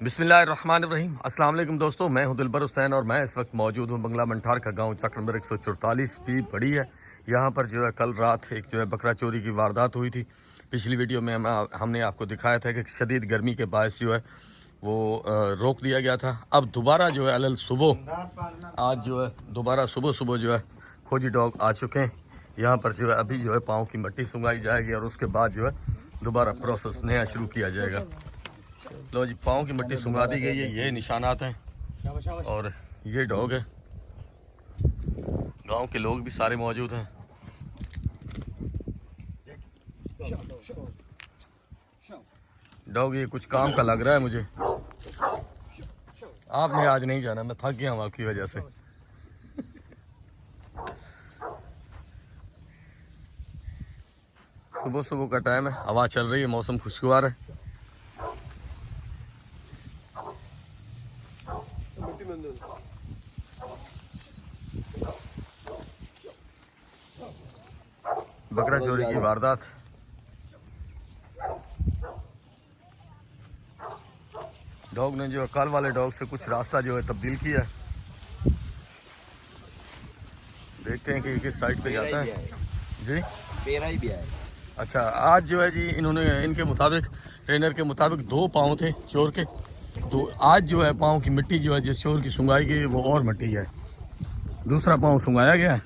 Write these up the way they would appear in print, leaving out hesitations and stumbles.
बिस्मिल्लाहिर्रहमानिर्रहीम। अस्सलाम वालेकुम दोस्तों, मैं हूं दिलबर हुसैन और मैं इस वक्त मौजूद हूं बंगला मंठार का गांव चक नंबर 144 पी बड़ी है। यहां पर जो है कल रात एक जो है बकरा चोरी की वारदात हुई थी। पिछली वीडियो में हमने आपको दिखाया था कि शदीद गर्मी के बायस जो है वो रोक दिया गया था। अब दोबारा जो है अलल सुबह आज जो है दोबारा सुबह सुबह जो है खोजी डॉग आ चुके हैं। यहाँ पर जो है अभी जो है पाँव की मट्टी सुंगाई जाएगी और उसके बाद जो है दोबारा प्रोसेस नया शुरू किया जाएगा। लो जी, पाँव की मिट्टी सुंगा दी गई है। ये निशानात हैं और ये डॉग है। गांव के लोग भी सारे मौजूद हैं। डॉग ये कुछ काम का लग रहा है मुझे। आपने आज नहीं जाना, मैं थक गया हूँ आपकी वजह से। सुबह सुबह का टाइम है, हवा चल रही है, मौसम खुशगवार है। बकरा चोरी की वारदात। डॉग ने जो है कल वाले डॉग से कुछ रास्ता जो है तब्दील किया है। देखते हैं कि किस साइड पे जाता है जी। पेरा ही भी है। अच्छा, आज जो है जी इन्होंने इनके मुताबिक, ट्रेनर के मुताबिक 2 पाँव थे चोर के, तो आज जो है पाँव की मिट्टी जो है जिस चोर की सुंगाई गई वो और मिट्टी है। दूसरा पाँव सुंगाया गया है।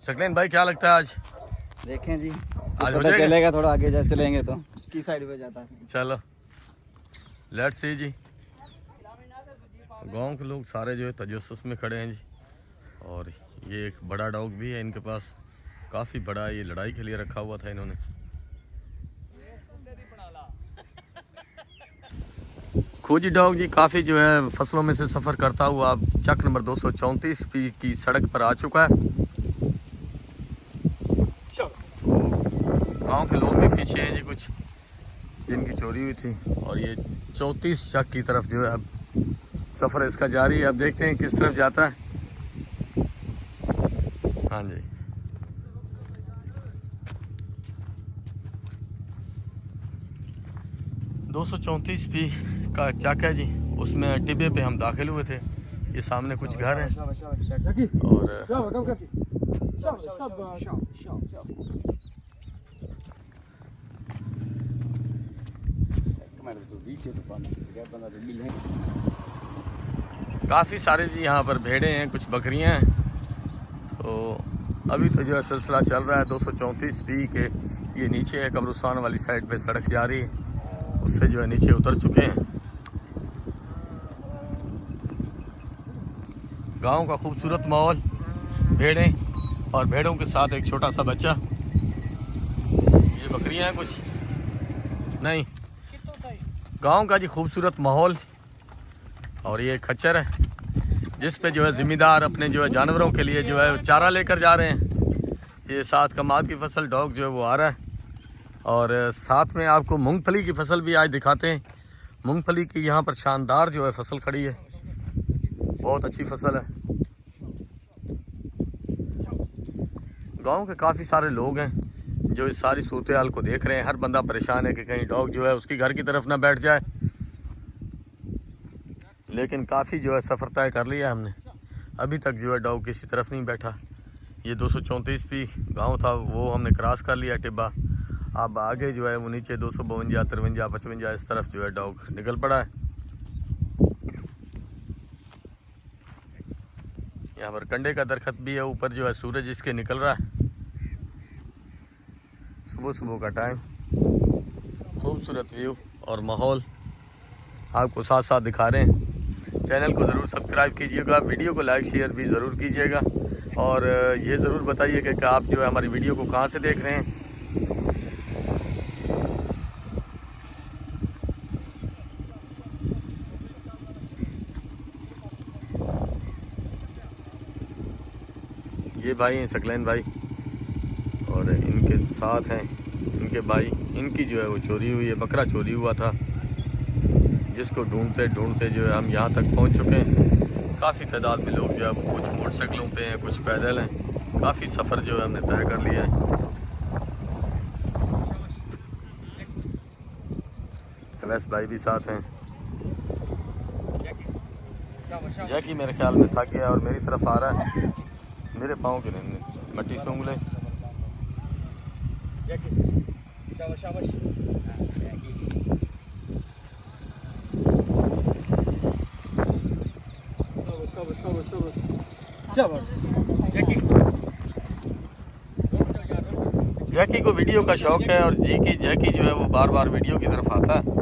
शक्लेन भाई, क्या लगता है आज? देखें जी, आज हो पता जाएगा? चलेगा थोड़ा आगे जा चलेंगे तो किस साइड पे जाता है। चलो लेट्स सी जी। गांव के लोग सारे जो है तजस्सुस में खड़े हैं जी। और ये एक बड़ा डॉग भी है इनके पास, काफ़ी बड़ा। ये लड़ाई के लिए रखा हुआ था इन्होंने। खोजी डॉग जी काफ़ी जो है फसलों में से सफ़र करता हुआ अब चक नंबर 234 की सड़क पर आ चुका है। गांव के लोग भी पीछे हैं जी कुछ, जिनकी चोरी हुई थी। और ये 34 चक की तरफ जो है अब सफ़र इसका जारी है। अब देखते हैं किस तरफ जाता है। हाँ जी, दो 234 पी का चक है जी। उसमें टिब्बे पे हम दाखिल हुए थे। ये सामने कुछ घर हैं और काफ़ी सारे जी यहाँ पर भेड़े हैं, कुछ बकरियाँ हैं। तो अभी तो जो है सिलसिला चल रहा है 234 पी के। ये नीचे है कब्रिस्तान वाली साइड पे सड़क जा रही है, उससे जो है नीचे उतर चुके हैं। गांव का खूबसूरत माहौल, भेड़ें और भेड़ों के साथ एक छोटा सा बच्चा। ये बकरियां हैं कुछ नहीं। गांव का जी खूबसूरत माहौल। और ये खच्चर है जिस पे जो है ज़िम्मेदार अपने जो है जानवरों के लिए जो है चारा लेकर जा रहे हैं। ये साथ कमाद की फसल डॉग जो है वो आ रहा है। और साथ में आपको मूंगफली की फसल भी आज दिखाते हैं। मूंगफली की यहाँ पर शानदार जो है फसल खड़ी है, बहुत अच्छी फसल है। गांव के काफ़ी सारे लोग हैं जो इस सारी सूरत हाल को देख रहे हैं। हर बंदा परेशान है कि कहीं डॉग जो है उसकी घर की तरफ ना बैठ जाए। लेकिन काफ़ी जो है सफ़र तय कर लिया हमने, अभी तक जो है डॉग किसी तरफ नहीं बैठा। ये 234 पी गाँव था, वो हमने क्रॉस कर लिया टिब्बा। अब आगे जो है वो नीचे 252, 53, 55 इस तरफ जो है डॉग निकल पड़ा है। यहाँ पर कंडे का दरख्त भी है, ऊपर जो है सूरज इसके निकल रहा है। सुबह सुबह का टाइम, खूबसूरत व्यू और माहौल आपको साथ साथ दिखा रहे हैं। चैनल को ज़रूर सब्सक्राइब कीजिएगा, वीडियो को लाइक शेयर भी ज़रूर कीजिएगा। और ये ज़रूर बताइएगा कि आप जो है हमारी वीडियो को कहाँ से देख रहे हैं। ये भाई हैं शक्लेन भाई और इनके साथ हैं इनके भाई। इनकी जो है वो चोरी हुई है, बकरा चोरी हुआ था, जिसको ढूंढते ढूंढते जो है हम यहाँ तक पहुँच चुके हैं। काफ़ी तादाद में लोग जो है कुछ मोटरसाइकिलों पे हैं, कुछ पैदल हैं। काफ़ी सफ़र जो है हमने तय कर लिया है। अवैस भाई भी साथ हैं। जैकी मेरे ख्याल में थक गया और मेरी तरफ आ रहा है। मेरे पाँव के नहीं मट्टी सूंघ ले। जैकी को वीडियो का शौक है और जैकी जो है वो बार बार वीडियो की तरफ आता है।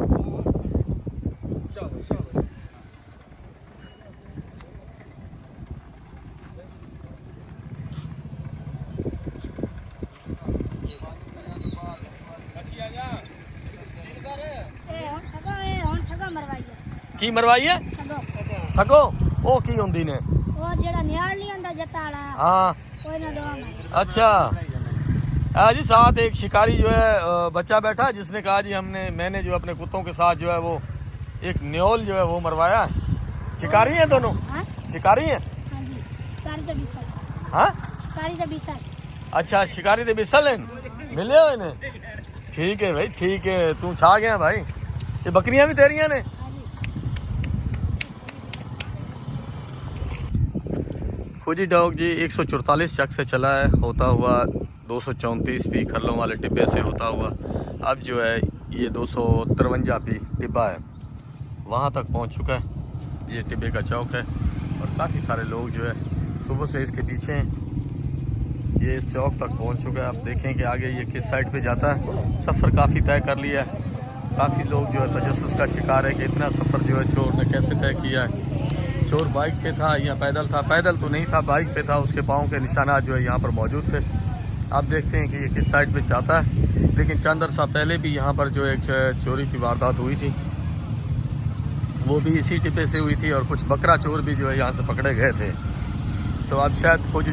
की मरवाई है सगो ओ की होंदी ने वो जेड़ा नियाल नहीं होंदा जताला हाँ कोई ना दो अच्छा जी साथ एक शिकारी जो है बच्चा बैठा जिसने कहा जी मैंने जो अपने कुत्तों के साथ जो है वो एक न्योल जो है वो मरवाया। शिकारी हैं दोनों? हाँ? शिकारी हैं? हाँ जी शिकारी तो बिसल हाँ शिकारी तो बिसल अच्छा शिकारी दे बिसल हैं मिले हो इन्हें? ठीक है भाई ठीक है तू छा गया भाई। ये बकरियां भी तेरियां ने? हाँ जी फौजी डॉग जी 144 चक से चला है होता हुआ 234 पी खरलों वाले टिब्बे से होता हुआ अब जो है ये 253 पी टिब्बा है वहाँ तक पहुँच चुका है। ये टिब्बे का चौक है और काफ़ी सारे लोग जो है सुबह से इसके पीछे हैं। ये इस चौक तक पहुँच चुका है। आप देखें कि आगे ये किस साइड पे जाता है। सफ़र काफ़ी तय कर लिया है। काफ़ी लोग जो है तजस्सुस का शिकार है कि इतना सफ़र जो है चोर ने कैसे तय किया है। चोर बाइक पे था या पैदल था? पैदल तो नहीं था बाइक पे था। उसके पाँव के निशानात जो है यहाँ पर मौजूद थे। आप देखते हैं कि ये किस साइड पे जाता है। लेकिन चंद अरसा पहले भी यहाँ पर जो एक चोरी की वारदात हुई थी वो भी इसी टिब्बे से हुई थी और कुछ बकरा चोर भी जो है यहाँ से पकड़े गए थे। तो अब शायद कुछ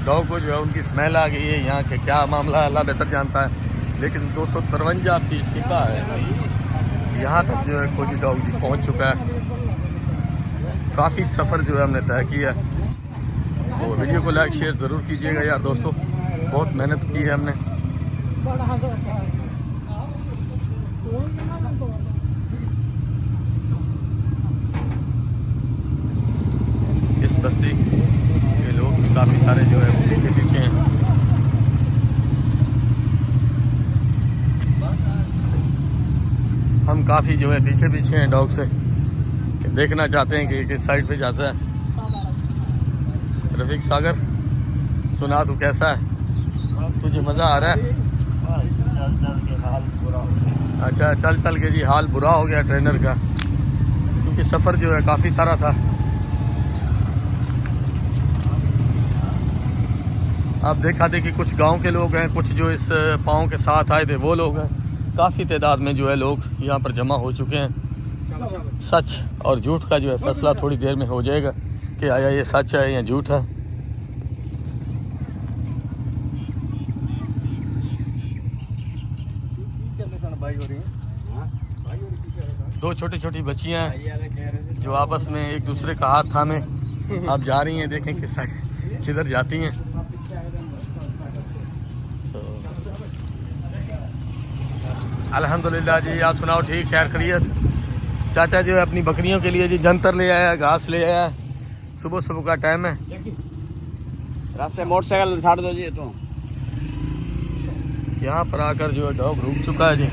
डॉग को जो है उनकी स्मेल आ गई है। यहाँ के क्या मामला है अल्लाह बेहतर जानता है। लेकिन 253 पी टिब्बा है यहाँ तक जो है खोजी डॉग जी पहुँच चुका है। काफ़ी सफ़र जो है हमने तय किया है। तो वीडियो को लाइक शेयर ज़रूर कीजिएगा यार दोस्तों। बहुत मेहनत की है हमने। इस बस्ती के लोग काफ़ी सारे जो है पीछे पीछे हैं। हम काफ़ी जो है पीछे पीछे हैं डॉग से। देखना चाहते हैं कि किस साइड पे जाता है। रफीक सागर सुना तू कैसा है? तुझे मज़ा आ रहा है? अच्छा चल चल के जी हाल बुरा हो गया ट्रेनर का क्योंकि सफ़र जो है काफ़ी सारा था। आप देखा देखी कुछ गांव के लोग हैं, कुछ जो इस पाँव के साथ आए थे वो लोग हैं। काफ़ी तादाद में जो है लोग यहाँ पर जमा हो चुके हैं। सच और झूठ का जो है फैसला थोड़ी देर में हो जाएगा कि आया ये सच है या झूठ है। दो छोटी छोटी बच्चियां हैं जो आपस में एक दूसरे का हाथ थामे आप जा रही हैं। देखें किस साइड किधर जाती हैं। तो अल्हम्दुलिल्लाह जी आप सुनाओ ठीक खैर खैरियत। चाचा जो है अपनी बकरियों के लिए जी जंतर ले आया, घास ले आया। सुबह सुबह का टाइम है। रास्ते मोटरसाइकिल छाड़ दो जी। तो यहाँ पर आकर जो है डॉग रुक चुका है जी।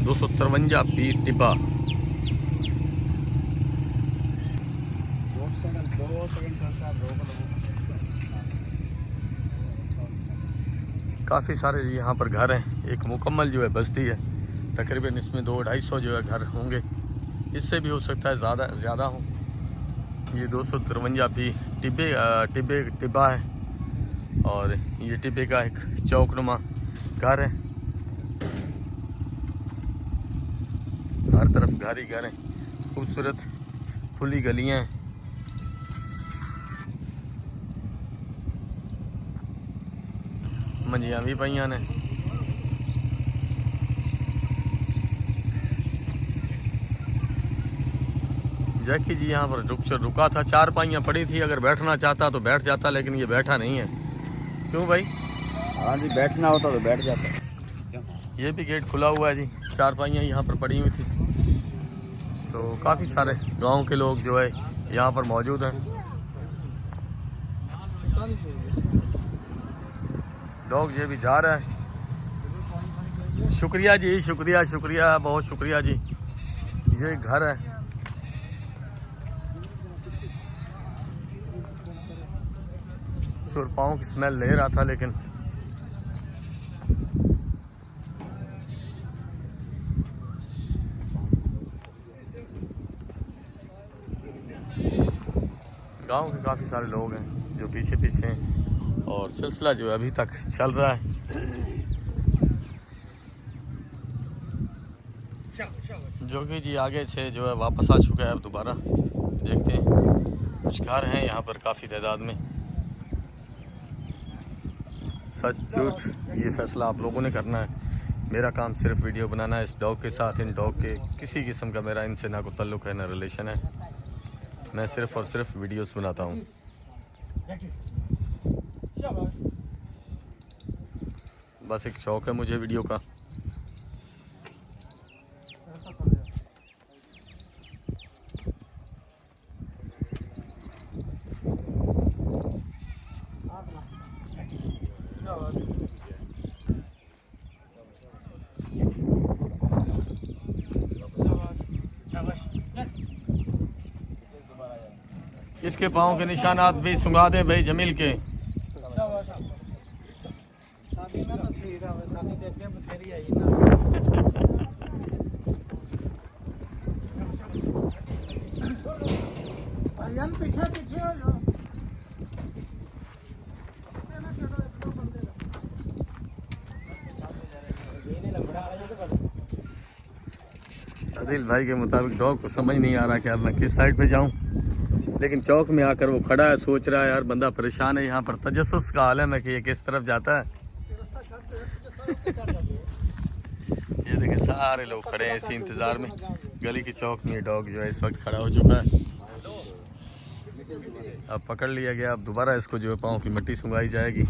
दो 253 पी टिब्बा। काफ़ी सारे यहाँ पर घर हैं। एक मुकम्मल जो है बस्ती है। तकरीबन इसमें 200-250 जो है घर होंगे। इससे भी हो सकता है ज़्यादा हो। ये 253 पी टिब्बा है और ये टिब्बे का एक चौकनुमा घर है। हर तरफ घर ही घर हैं। खूबसूरत खुली गलियाँ हैं। मंजियाँ भी पईयां ने। जैकी जी यहाँ पर रुका था, चार पाइयाँ पड़ी थी, अगर बैठना चाहता तो बैठ जाता, लेकिन ये बैठा नहीं है। क्यों भाई? हाँ जी, बैठना होता तो बैठ जाता। ये भी गेट खुला हुआ है जी, चार पाइयाँ यहाँ पर पड़ी हुई थी। तो काफ़ी सारे गांव के लोग जो है यहाँ पर मौजूद हैं। डॉग ये भी जा रहा है। शुक्रिया जी, शुक्रिया शुक्रिया, बहुत शुक्रिया जी। ये घर है। पाँव की स्मेल ले रहा था, लेकिन गांव के काफ़ी सारे लोग हैं जो पीछे पीछे हैं, और सिलसिला जो है अभी तक चल रहा है। जो कि जी आगे से जो है वापस आ चुका है। अब दोबारा देखते हैं, कुछ घर हैं यहाँ पर काफ़ी तादाद में। सच झूठ ये फैसला आप लोगों ने करना है। मेरा काम सिर्फ वीडियो बनाना है। इस डॉग के साथ, इन डॉग के किसी किस्म का मेरा इनसे ना कोई ताल्लुक़ है, ना रिलेशन है। मैं सिर्फ और सिर्फ वीडियोस बनाता हूँ। बस एक शौक़ है मुझे वीडियो का। इसके पाँव के निशानात भी सुंगा दें भाई जमील के। पीछे पीछे हो जाओ। आदिल भाई के मुताबिक डॉग को समझ नहीं आ रहा कि अब मैं किस साइड पे जाऊं, लेकिन चौक में आकर वो खड़ा है, सोच रहा है यार बंदा परेशान है। यहाँ पर तजस्सुस का हाल है मैं कि ये किस तरफ जाता है। ये देखें सारे लोग खड़े हैं इसी इंतज़ार में। गली के चौक में ये डॉग जो है इस वक्त खड़ा हो चुका है। अब पकड़ लिया गया, अब दोबारा इसको जो है पाँव की मिट्टी सुंगाई जाएगी।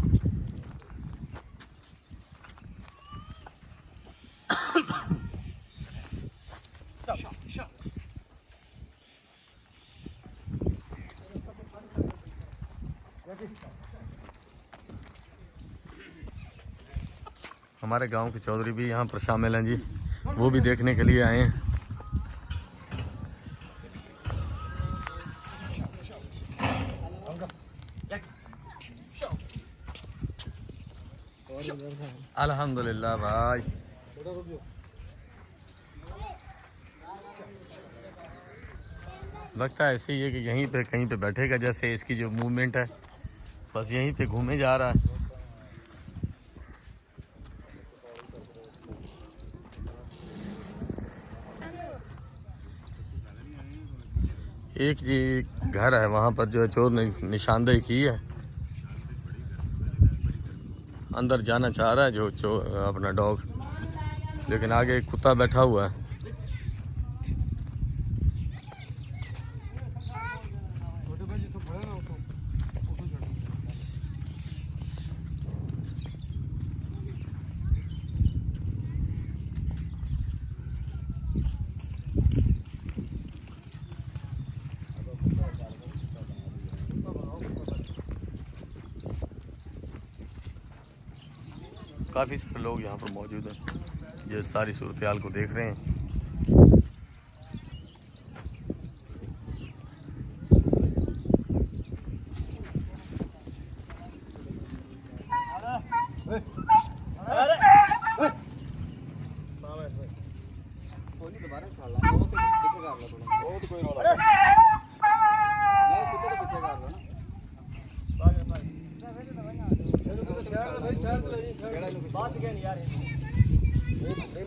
हमारे गांव के चौधरी भी यहाँ पर शामिल हैं जी, वो भी देखने के लिए आए हैं। अल्हम्दुलिल्लाह भाई। लगता है ऐसे ही है कि यहीं पे कहीं पे बैठेगा, जैसे इसकी जो मूवमेंट है बस यहीं पे घूमे जा रहा है। एक जी घर है वहाँ पर जो है चोर ने निशानदेही की है। अंदर जाना चाह रहा है जो अपना डॉग, लेकिन आगे एक कुत्ता बैठा हुआ है। काफ़ी सारे लोग यहाँ पर मौजूद हैं, ये सारी सूरत हाल को देख रहे हैं।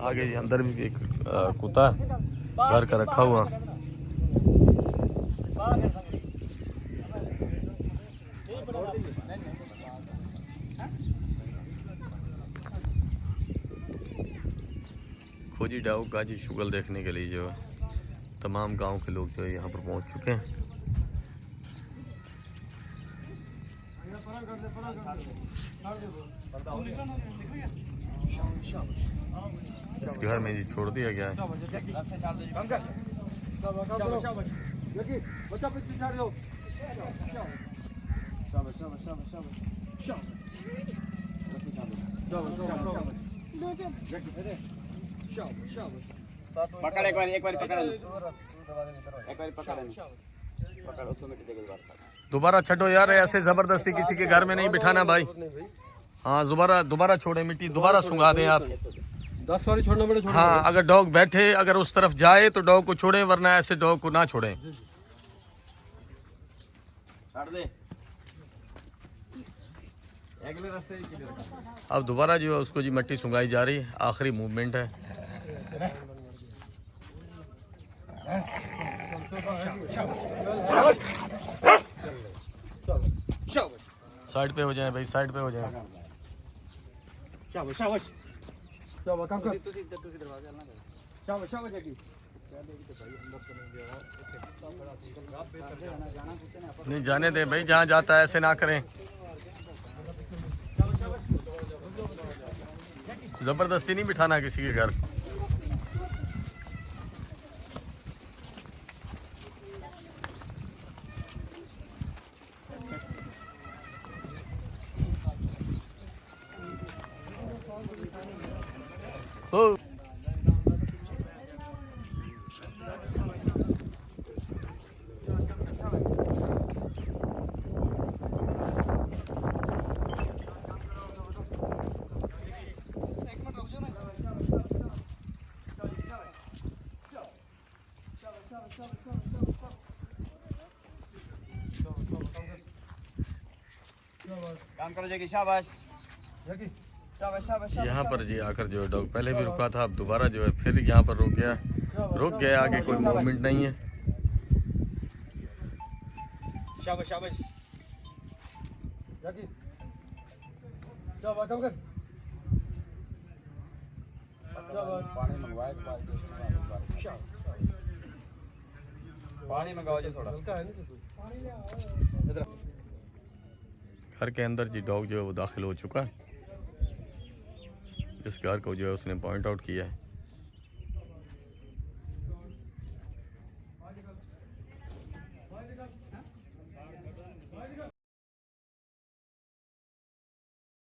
आगे जी अंदर भी एक कुत्ता घर का रखा हुआ। खोजी डाउ का जी शुगल देखने के लिए जो है तमाम गांव के लोग जो है यहाँ पर पहुँच चुके हैं। इस घर में जी छोड़ दिया गया है। पकड़ एक बार पकड़ एक बार पकड़ ऑटोमेटिक देगा। दोबारा छठो यार, ऐसे जबरदस्ती किसी के घर में नहीं बिठाना भाई। हाँ दोबारा छोड़े, मिट्टी दोबारा सुंगा दें आप। 10 वाली छोड़ना पड़े। हाँ अगर डॉग बैठे, अगर उस तरफ जाए तो डॉग को छोड़े, वरना ऐसे डॉग को ना छोड़ें। छोड़ दे अगले रास्ते की। अब दोबारा जो है उसको जी मिट्टी सुंगाई जा रही है, आखिरी मूवमेंट है। साइड पे हो जाए भाई, साइड पे हो जाए। नहीं जाने दे भाई, जहाँ जाता है ऐसे ना करें, जबरदस्ती नहीं बिठाना किसी के घर। ओ काम करो जगी। शाबाश शाबाश शाबाश। यहाँ पर जी आकर जो है डॉग पहले भी रुका था, अब दोबारा जो है फिर यहाँ पर रुक गया। आगे कोई मूवमेंट नहीं है। शाबाश शाबाश। पानी मंगाओ जी थोड़ा। घर के अंदर जी डॉग जो है वो दाखिल हो चुका है। इस घर को जो है उसने पॉइंट आउट किया है।